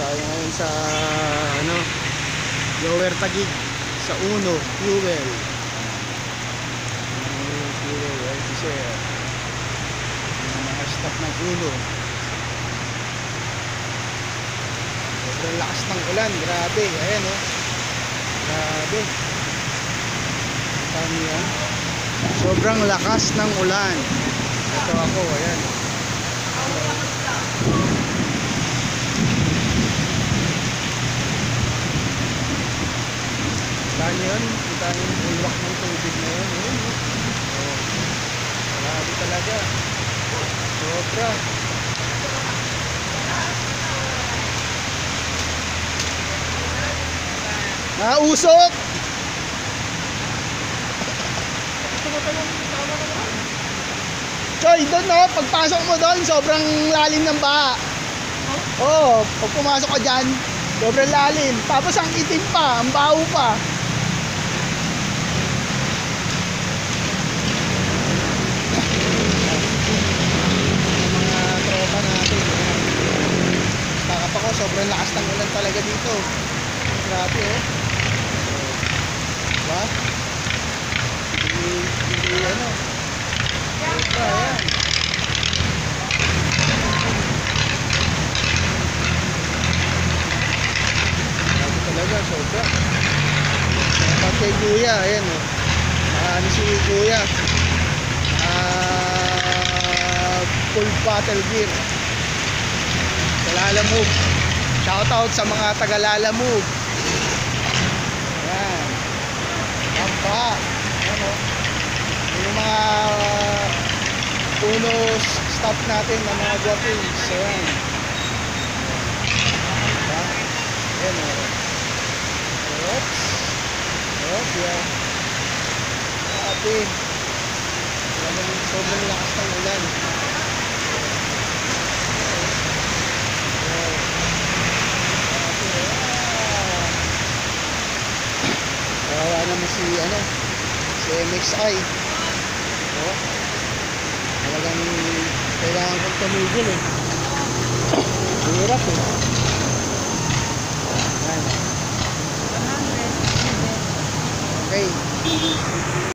Tayo ngayon sa ano, Lower Taguig sa Uno Fuel. Fuel, right share. Mga stock ng Uno. Sobrang lakas ng ulan, grabe. Ayan oh. Grabe. Kita niyo yan? Sobrang lakas ng ulan. Ito ako, ayan. Kita niyo yun? Kita niyo yung bulwak ng tubig na yun. Ayan, oh. Grabe talaga. Sobra. Usok! Choy, doon no, pagpasok mo doon, sobrang lalim ng baha. Oo, pag pumasok ka dyan, sobrang lalim. Tapos ang itim pa, ang baho pa. Mga tropa natin. Takap ako, sobrang lakas ng ulan talaga dito. Grabe oh. Diba? Hindi ano. Diba, ayan. Grabe talaga, sobra. Kapag kay Kuya, ayan oh. Ano si Kuya? Full bottle beer. Sa Lalamove. Shoutout sa mga taga Lalamove. Ayan. Pampa. Ano? Yung mga Uno staff natin na mga guwapings. Ayan. Diba? Ayan o. Oops. Oops, yeah. Grabe. Sobrang lakas ng ulan. Kawawa naman si ano, si MXI. Oh. Talagang kailangan kong tumigil eh. Hirap eh. Ayan. Okay.